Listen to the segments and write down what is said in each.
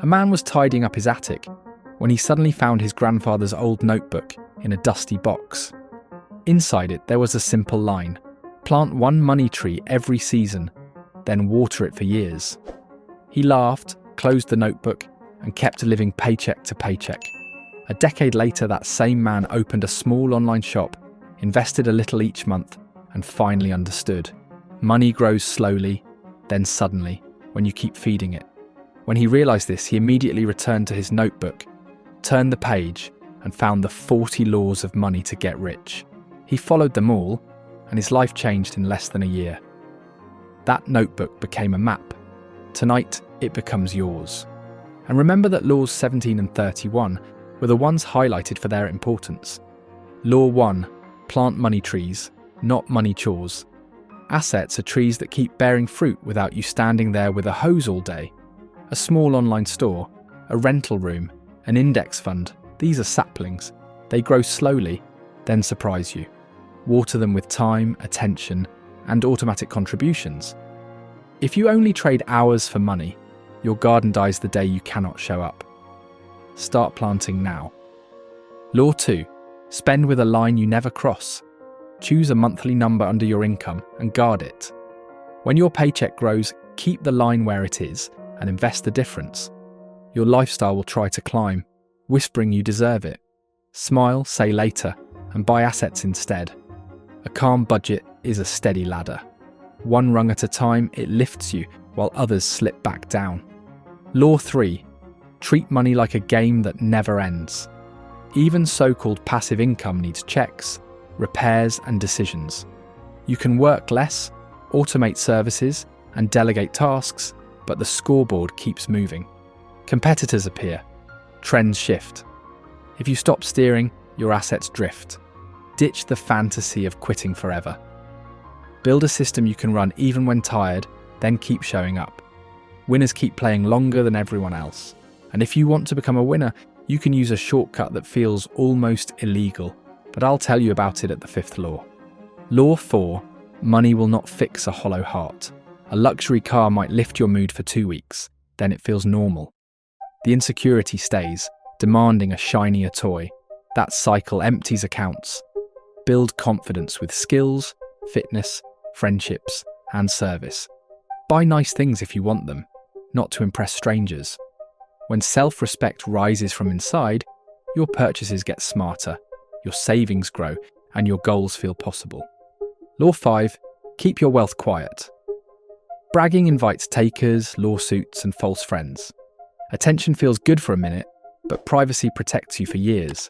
A man was tidying up his attic when he suddenly found his grandfather's old notebook in a dusty box. Inside it, there was a simple line: plant one money tree every season, then water it for years. He laughed, closed the notebook, and kept living paycheck to paycheck. A decade later, that same man opened a small online shop, invested a little each month, and finally understood. Money grows slowly, then suddenly, when you keep feeding it. When he realized this, he immediately returned to his notebook, turned the page, and found the 40 laws of money to get rich. He followed them all, and his life changed in less than a year. That notebook became a map. Tonight, it becomes yours. And remember that laws 17 and 31 were the ones highlighted for their importance. Law 1, plant money trees, not money chores. Assets are trees that keep bearing fruit without you standing there with a hose all day. A small online store, a rental room, an index fund, these are saplings. They grow slowly, then surprise you. Water them with time, attention, and automatic contributions. If you only trade hours for money, your garden dies the day you cannot show up. Start planting now. Law 2. Spend with a line you never cross. Choose a monthly number under your income and guard it. When your paycheck grows, keep the line where it is and invest the difference. Your lifestyle will try to climb, whispering you deserve it. Smile, say later, and buy assets instead. A calm budget is a steady ladder. One rung at a time, it lifts you while others slip back down. Law 3. Treat money like a game that never ends. Even so-called passive income needs checks, repairs, and decisions. You can work less, automate services, and delegate tasks, but the scoreboard keeps moving. Competitors appear. Trends shift. If you stop steering, your assets drift. Ditch the fantasy of quitting forever. Build a system you can run even when tired, then keep showing up. Winners keep playing longer than everyone else. And if you want to become a winner, you can use a shortcut that feels almost illegal, but I'll tell you about it at the 5th law. Law 4. Money will not fix a hollow heart. A luxury car might lift your mood for 2 weeks, then it feels normal. The insecurity stays, demanding a shinier toy. That cycle empties accounts. Build confidence with skills, fitness, friendships, and service. Buy nice things if you want them, not to impress strangers. When self-respect rises from inside, your purchases get smarter, your savings grow, and your goals feel possible. Law 5. Keep your wealth quiet. Bragging invites takers, lawsuits, and false friends. Attention feels good for a minute, but privacy protects you for years.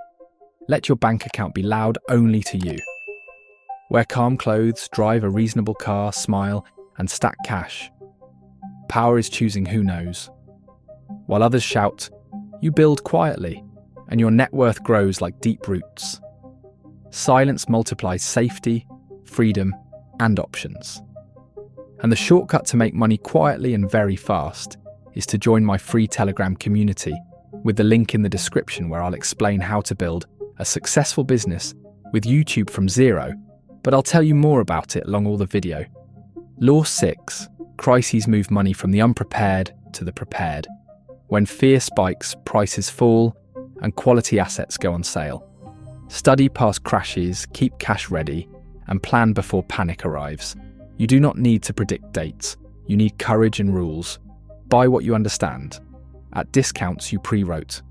Let your bank account be loud only to you. Wear calm clothes, drive a reasonable car, smile, and stack cash. Power is choosing who knows. While others shout, you build quietly, and your net worth grows like deep roots. Silence multiplies safety, freedom, and options. And the shortcut to make money quietly and very fast is to join my free Telegram community with the link in the description, where I'll explain how to build a successful business with YouTube from zero, but I'll tell you more about it along all the video. Law 6. Crises move money from the unprepared to the prepared. When fear spikes, prices fall, and quality assets go on sale. Study past crashes, keep cash ready, and plan before panic arrives. You do not need to predict dates. You need courage and rules. Buy what you understand. At discounts you pre-wrote.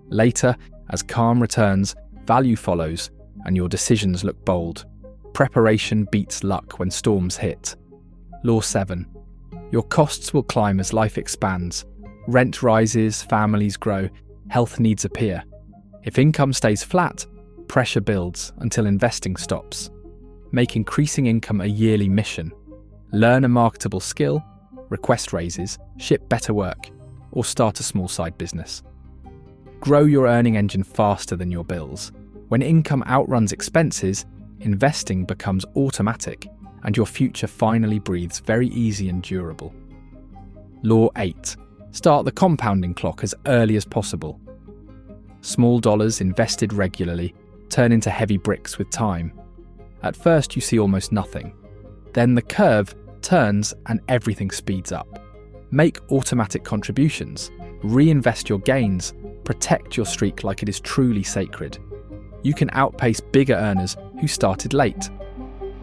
Later, as calm returns, value follows, and your decisions look bold. Preparation beats luck when storms hit. Law 7. Your costs will climb as life expands. Rent rises, families grow, health needs appear. If income stays flat, pressure builds until investing stops. Make increasing income a yearly mission. Learn a marketable skill, request raises, ship better work, or start a small side business. Grow your earning engine faster than your bills. When income outruns expenses, investing becomes automatic, and your future finally breathes very easy and durable. Law 8. Start the compounding clock as early as possible. Small dollars invested regularly turn into heavy bricks with time. At first you see almost nothing. Then the curve turns and everything speeds up. Make automatic contributions. Reinvest your gains. Protect your streak like it is truly sacred. You can outpace bigger earners who started late.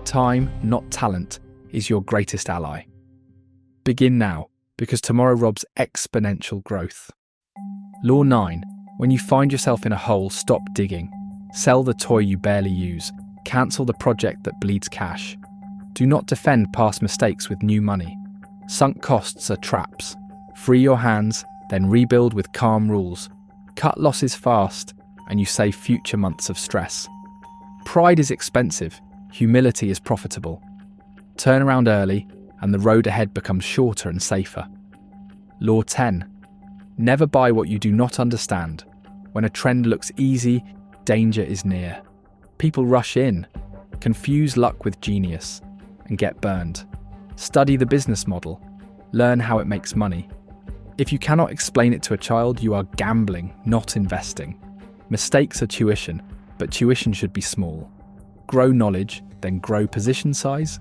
Time, not talent, is your greatest ally. Begin now, because tomorrow robs exponential growth. Law 9. When you find yourself in a hole, stop digging. Sell the toy you barely use. Cancel the project that bleeds cash. Do not defend past mistakes with new money. Sunk costs are traps. Free your hands, then rebuild with calm rules. Cut losses fast, and you save future months of stress. Pride is expensive. Humility is profitable. Turn around early, and the road ahead becomes shorter and safer. Law 10. Never buy what you do not understand. When a trend looks easy, danger is near. People rush in, confuse luck with genius, and get burned. Study the business model. Learn how it makes money. If you cannot explain it to a child, you are gambling, not investing. Mistakes are tuition, but tuition should be small. Grow knowledge, then grow position size.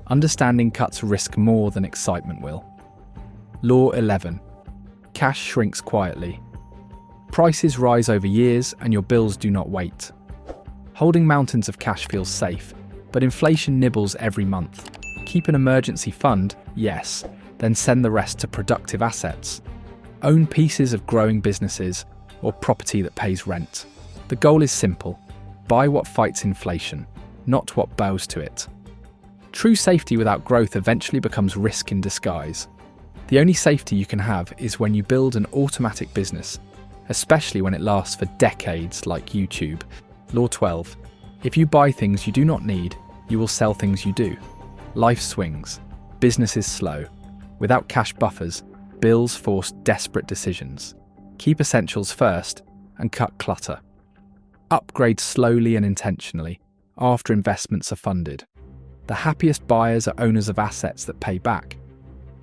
Understanding cuts risk more than excitement will. Law 11. Cash shrinks quietly. Prices rise over years and your bills do not wait. Holding mountains of cash feels safe, but inflation nibbles every month. Keep an emergency fund, yes, then send the rest to productive assets. Own pieces of growing businesses or property that pays rent. The goal is simple. Buy what fights inflation, not what bows to it. True safety without growth eventually becomes risk in disguise. The only safety you can have is when you build an automatic business, especially when it lasts for decades like YouTube. Law 12. If you buy things you do not need, you will sell things you do. Life swings. Business is slow. Without cash buffers, bills force desperate decisions. Keep essentials first and cut clutter. Upgrade slowly and intentionally after investments are funded. The happiest buyers are owners of assets that pay back.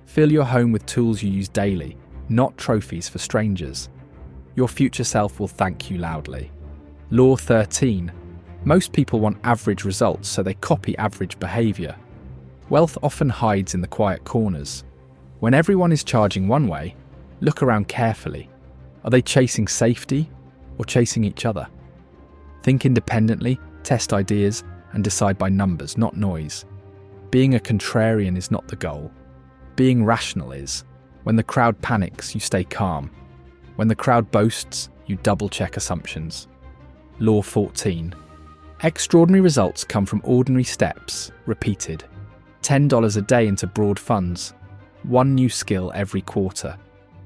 Fill your home with tools you use daily, not trophies for strangers. Your future self will thank you loudly. Law 13. Most people want average results, so they copy average behaviour. Wealth often hides in the quiet corners. When everyone is charging one way, look around carefully. Are they chasing safety or chasing each other? Think independently, test ideas, and decide by numbers, not noise. Being a contrarian is not the goal. Being rational is. When the crowd panics, you stay calm. When the crowd boasts, you double-check assumptions. Law 14. Extraordinary results come from ordinary steps, repeated. $10 a day into broad funds. One new skill every quarter.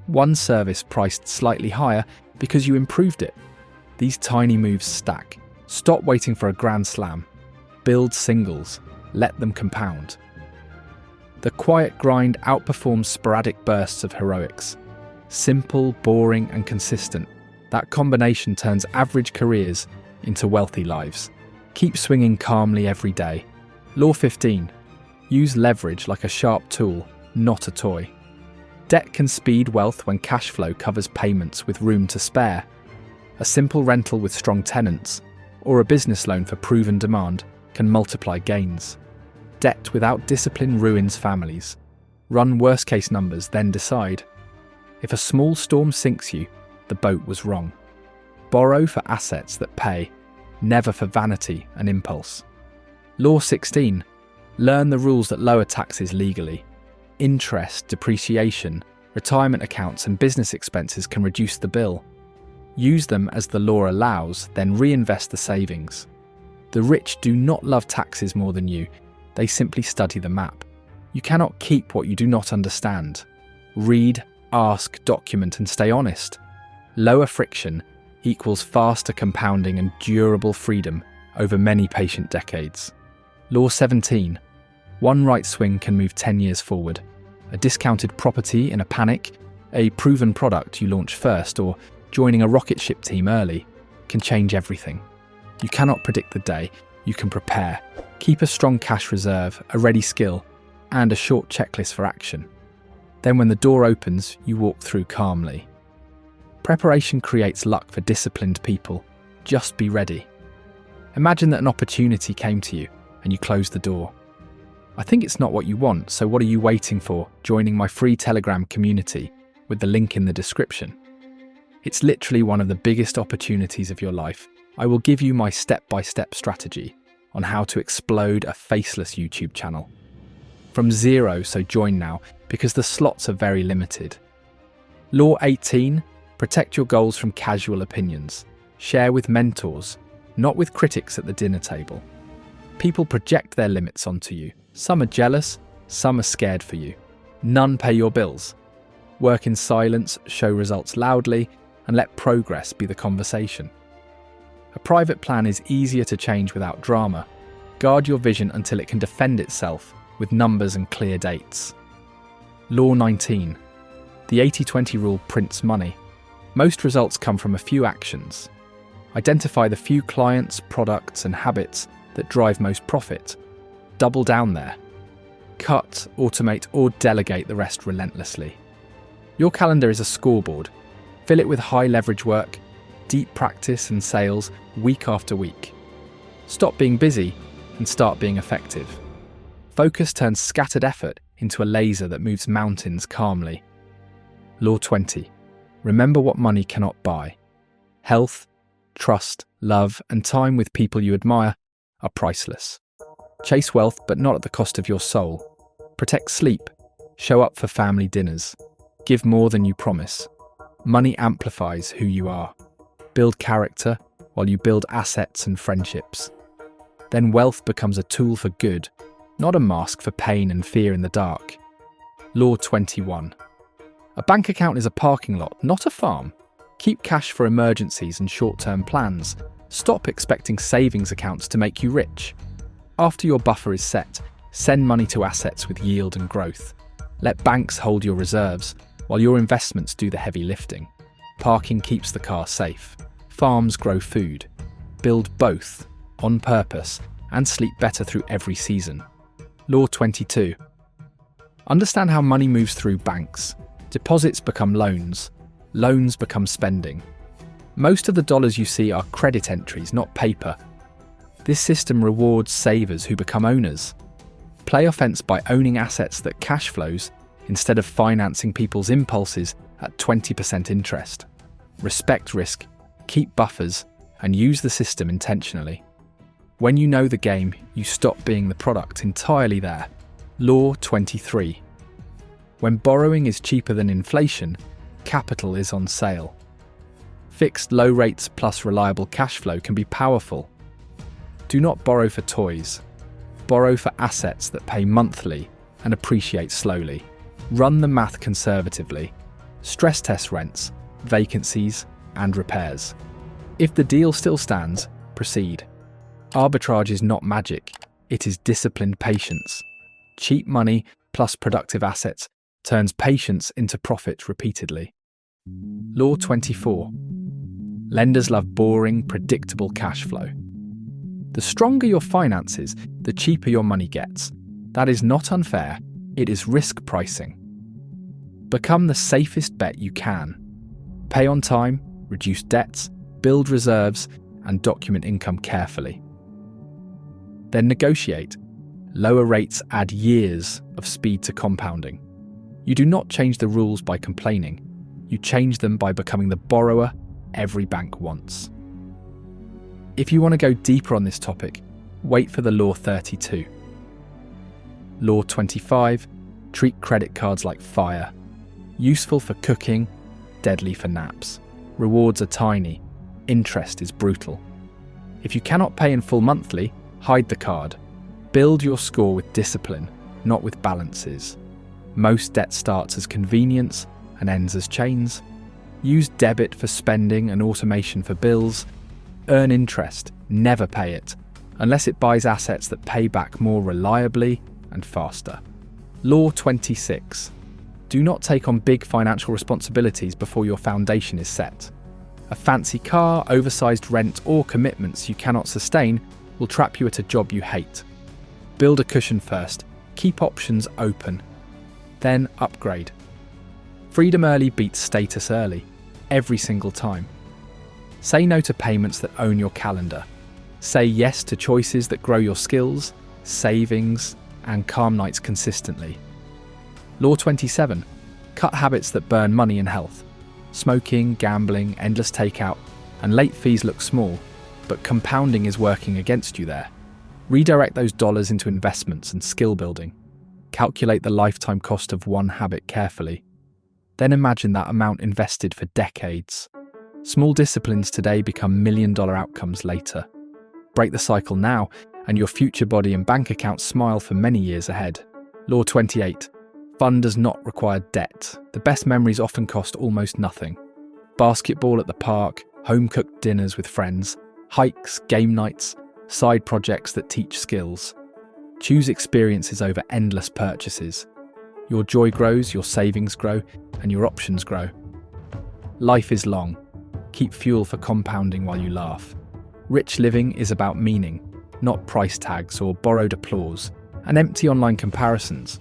One service priced slightly higher because you improved it. These tiny moves stack. Stop waiting for a grand slam. Build singles. Let them compound. The quiet grind outperforms sporadic bursts of heroics. Simple, boring, and consistent. That combination turns average careers into wealthy lives. Keep swinging calmly every day. Law 15. Use leverage like a sharp tool, not a toy. Debt can speed wealth when cash flow covers payments with room to spare. A simple rental with strong tenants, or a business loan for proven demand, can multiply gains. Debt without discipline ruins families. Run worst-case numbers, then decide. If a small storm sinks you, the boat was wrong. Borrow for assets that pay, never for vanity and impulse. Law 16. Learn the rules that lower taxes legally. Interest, depreciation, retirement accounts and business expenses can reduce the bill. Use them as the law allows, then reinvest the savings. The rich do not love taxes more than you. They simply study the map. You cannot keep what you do not understand. Read, ask, document, and stay honest. Lower friction equals faster compounding and durable freedom over many patient decades. Law 17. One right swing can move 10 years forward. A discounted property in a panic, a proven product you launch first, or joining a rocket ship team early can change everything. You cannot predict the day, you can prepare. Keep a strong cash reserve, a ready skill, and a short checklist for action. Then when the door opens, you walk through calmly. Preparation creates luck for disciplined people. Just be ready. Imagine that an opportunity came to you and you closed the door. I think it's not what you want, so what are you waiting for? Joining my free Telegram community. with the link in the description. It's literally one of the biggest opportunities of your life. I will give you my step-by-step strategy on how to explode a faceless YouTube channel. From zero, so join now, because the slots are very limited. Law 18, protect your goals from casual opinions. Share with mentors, not with critics at the dinner table. People project their limits onto you. Some are jealous, some are scared for you. None pay your bills. Work in silence, show results loudly, and let progress be the conversation. A private plan is easier to change without drama. Guard your vision until it can defend itself with numbers and clear dates. Law 19. The 80-20 rule prints money. Most results come from a few actions. Identify the few clients, products, and habits that drive most profit. Double down there. Cut, automate, or delegate the rest relentlessly. Your calendar is a scoreboard. Fill it with high-leverage work, deep practice and sales week after week. Stop being busy and start being effective. Focus turns scattered effort into a laser that moves mountains calmly. Law 20. Remember what money cannot buy. Health, trust, love, and time with people you admire are priceless. Chase wealth, but not at the cost of your soul. Protect sleep. Show up for family dinners. Give more than you promise. Money amplifies who you are. Build character while you build assets and friendships. Then wealth becomes a tool for good, not a mask for pain and fear in the dark. Law 21. A bank account is a parking lot, not a farm. Keep cash for emergencies and short-term plans. Stop expecting savings accounts to make you rich. After your buffer is set, send money to assets with yield and growth. Let banks hold your reserves, while your investments do the heavy lifting. Parking keeps the car safe. Farms grow food. Build both, on purpose, and sleep better through every season. Law 22. Understand how money moves through banks. Deposits become loans. Loans become spending. Most of the dollars you see are credit entries, not paper. This system rewards savers who become owners. Play offense by owning assets that cash flows instead of financing people's impulses at 20% interest. Respect risk, keep buffers, and use the system intentionally. When you know the game, you stop being the product entirely there. Law 23. When borrowing is cheaper than inflation, capital is on sale. Fixed low rates plus reliable cash flow can be powerful. Do not borrow for toys. Borrow for assets that pay monthly and appreciate slowly. Run the math conservatively. Stress test rents, vacancies, and repairs. If the deal still stands, proceed. Arbitrage is not magic, it is disciplined patience. Cheap money plus productive assets turns patience into profit repeatedly. Law 24. Lenders love boring, predictable cash flow. The stronger your finances, the cheaper your money gets. That is not unfair, it is risk pricing. Become the safest bet you can. Pay on time, reduce debts, build reserves, and document income carefully. Then negotiate. Lower rates add years of speed to compounding. You do not change the rules by complaining. You change them by becoming the borrower every bank wants. If you want to go deeper on this topic, wait for the Law 32. Law 25. Treat credit cards like fire. Useful for cooking, deadly for naps. Rewards are tiny. Interest is brutal. If you cannot pay in full monthly, hide the card. Build your score with discipline, not with balances. Most debt starts as convenience and ends as chains. Use debit for spending and automation for bills. Earn interest, never pay it, unless it buys assets that pay back more reliably and faster. Law 26. Do not take on big financial responsibilities before your foundation is set. A fancy car, oversized rent, or commitments you cannot sustain will trap you at a job you hate. Build a cushion first, keep options open, then upgrade. Freedom early beats status early, every single time. Say no to payments that own your calendar. Say yes to choices that grow your skills, savings, and calm nights consistently. Law 27. Cut habits that burn money and health. Smoking, gambling, endless takeout, and late fees look small, but compounding is working against you there. Redirect those dollars into investments and skill building. Calculate the lifetime cost of one habit carefully. Then imagine that amount invested for decades. Small disciplines today become million-dollar outcomes later. Break the cycle now, and your future body and bank account smile for many years ahead. Law 28. Fun does not require debt. The best memories often cost almost nothing. Basketball at the park, home-cooked dinners with friends, hikes, game nights, side projects that teach skills. Choose experiences over endless purchases. Your joy grows, your savings grow, and your options grow. Life is long. Keep fuel for compounding while you laugh. Rich living is about meaning, not price tags or borrowed applause, and empty online comparisons.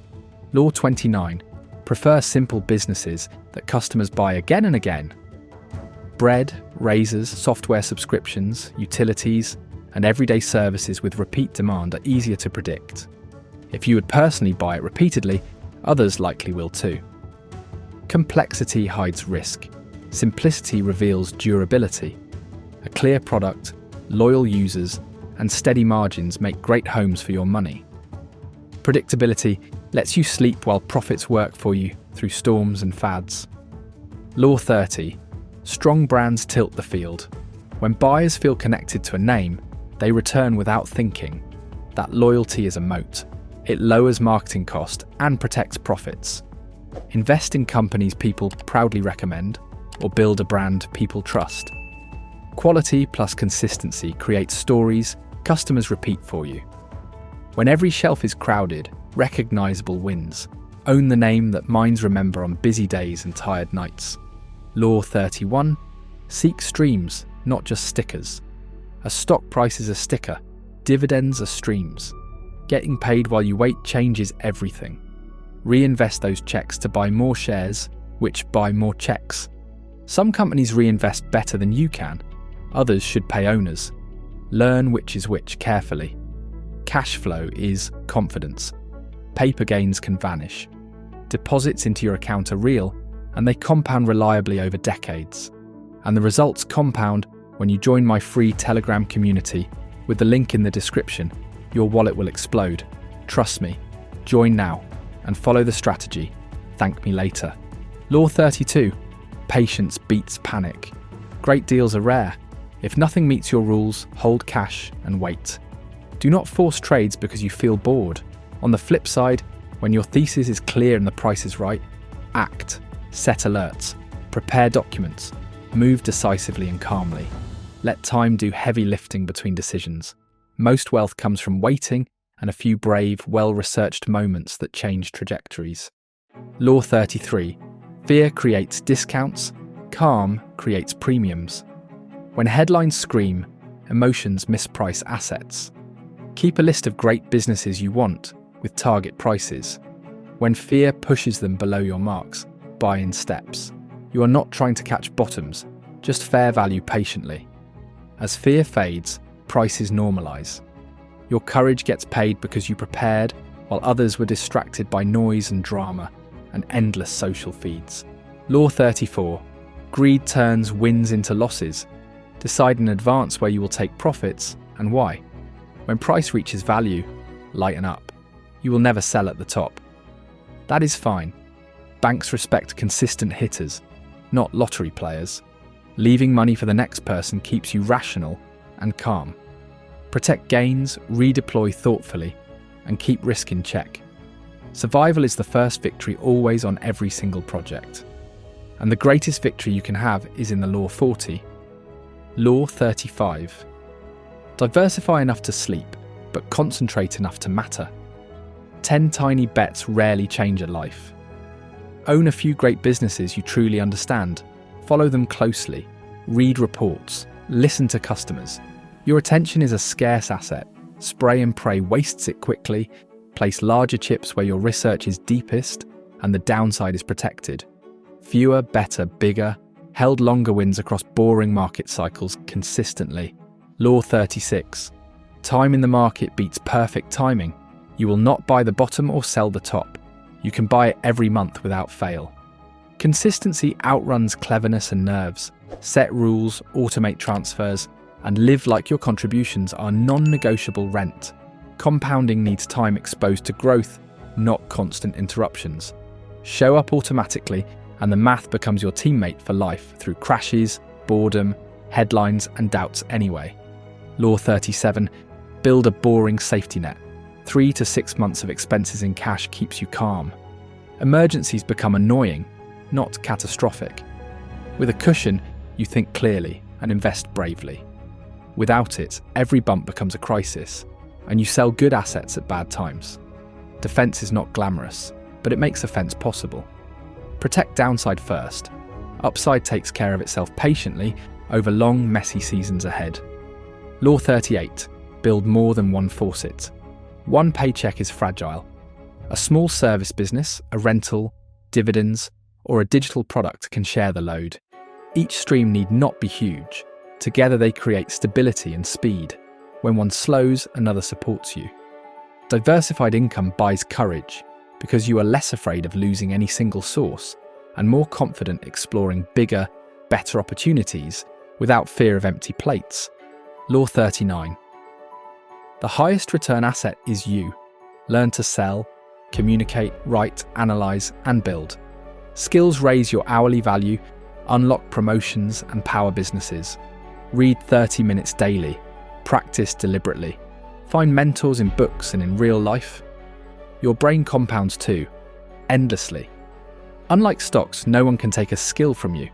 Law 29. Prefer simple businesses that customers buy again and again. Bread, razors, software subscriptions, utilities, and everyday services with repeat demand are easier to predict. If you would personally buy it repeatedly, others likely will too. Complexity hides risk. Simplicity reveals durability. A clear product, loyal users, and steady margins make great homes for your money. Predictability lets you sleep while profits work for you through storms and fads. Law 30. Strong brands tilt the field. When buyers feel connected to a name, they return without thinking. That loyalty is a moat. It lowers marketing cost and protects profits. Invest in companies people proudly recommend, or build a brand people trust. Quality plus consistency creates stories customers repeat for you. When every shelf is crowded, recognizable wins. Own the name that minds remember on busy days and tired nights. Law 31. Seek streams, not just stickers. A stock price is a sticker. Dividends are streams. Getting paid while you wait changes everything. Reinvest those checks to buy more shares, which buy more checks. Some companies reinvest better than you can. Others should pay owners. Learn which is which carefully. Cash flow is confidence. Paper gains can vanish. Deposits into your account are real, and they compound reliably over decades. And the results compound when you join my free Telegram community. With the link in the description, your wallet will explode. Trust me. Join now and follow the strategy. Thank me later. Law 32. Patience beats panic. Great deals are rare. If nothing meets your rules, hold cash and wait. Do not force trades because you feel bored. On the flip side, when your thesis is clear and the price is right, act, set alerts, prepare documents, move decisively and calmly. Let time do heavy lifting between decisions. Most wealth comes from waiting and a few brave, well-researched moments that change trajectories. Law 33. Fear creates discounts, calm creates premiums. When headlines scream, emotions misprice assets. Keep a list of great businesses you want with target prices. When fear pushes them below your marks, buy in steps. You are not trying to catch bottoms, just fair value patiently. As fear fades, prices normalize. Your courage gets paid because you prepared while others were distracted by noise and drama and endless social feeds. Law 34. Greed turns wins into losses. Decide in advance where you will take profits and why. When price reaches value, lighten up. You will never sell at the top. That is fine. Banks respect consistent hitters, not lottery players. Leaving money for the next person keeps you rational and calm. Protect gains, redeploy thoughtfully, and keep risk in check. Survival is the first victory always on every single project. And the greatest victory you can have is in the Law 40. Law 35. Diversify enough to sleep, but concentrate enough to matter. 10 tiny bets rarely change a life. Own a few great businesses you truly understand. Follow them closely. Read reports. Listen to customers. Your attention is a scarce asset. Spray and pray wastes it quickly. Place larger chips where your research is deepest and the downside is protected. Fewer, better, bigger. Held longer wins across boring market cycles consistently. Law 36. Time in the market beats perfect timing. You will not buy the bottom or sell the top. You can buy it every month without fail. Consistency outruns cleverness and nerves. Set rules, automate transfers, and live like your contributions are non-negotiable rent. Compounding needs time exposed to growth, not constant interruptions. Show up automatically, and the math becomes your teammate for life through crashes, boredom, headlines, and doubts anyway. Law 37. Build a boring safety net. 3 to 6 months of expenses in cash keeps you calm. Emergencies become annoying, not catastrophic. With a cushion, you think clearly and invest bravely. Without it, every bump becomes a crisis, and you sell good assets at bad times. Defense is not glamorous, but it makes offense possible. Protect downside first. Upside takes care of itself patiently over long, messy seasons ahead. Law 38. Build more than one faucet. One paycheck is fragile. A small service business, a rental, dividends, or a digital product can share the load. Each stream need not be huge. Together they create stability and speed. When one slows, another supports you. Diversified income buys courage, because you are less afraid of losing any single source and more confident exploring bigger, better opportunities without fear of empty plates. Law 39. The highest return asset is you. Learn to sell, communicate, write, analyze, and build. Skills raise your hourly value, unlock promotions, and power businesses. Read 30 minutes daily. Practice deliberately. Find mentors in books and in real life. Your brain compounds too, endlessly. Unlike stocks, no one can take a skill from you.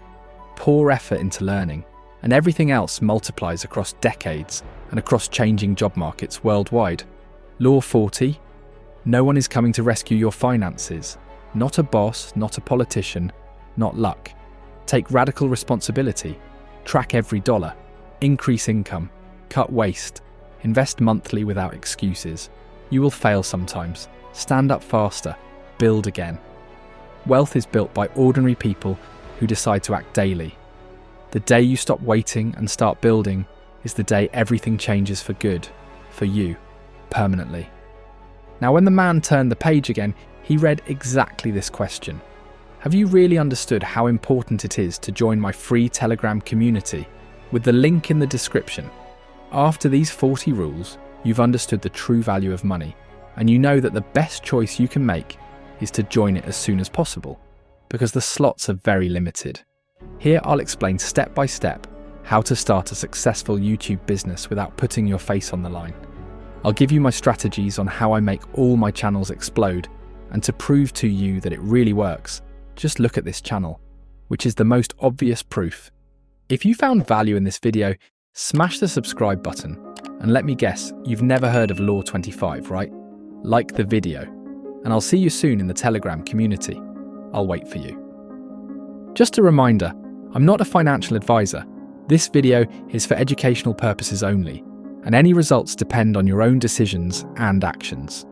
Pour effort into learning, and everything else multiplies across decades and across changing job markets worldwide. Law 40. No one is coming to rescue your finances. Not a boss, not a politician, not luck. Take radical responsibility. Track every dollar. Increase income. Cut waste. Invest monthly without excuses. You will fail sometimes. Stand up faster. Build again. Wealth is built by ordinary people who decide to act daily. The day you stop waiting and start building is the day everything changes for good, for you, permanently. Now, when the man turned the page again, he read exactly this question. Have you really understood how important it is to join my free Telegram community with the link in the description? After these 40 rules, you've understood the true value of money, and you know that the best choice you can make is to join it as soon as possible, because the slots are very limited. Here I'll explain step by step how to start a successful YouTube business without putting your face on the line. I'll give you my strategies on how I make all my channels explode, and to prove to you that it really works, just look at this channel, which is the most obvious proof. If you found value in this video, smash the subscribe button, and let me guess, you've never heard of Law 25, right? Like the video, and I'll see you soon in the Telegram community. I'll wait for you. Just a reminder, I'm not a financial advisor. This video is for educational purposes only, and any results depend on your own decisions and actions.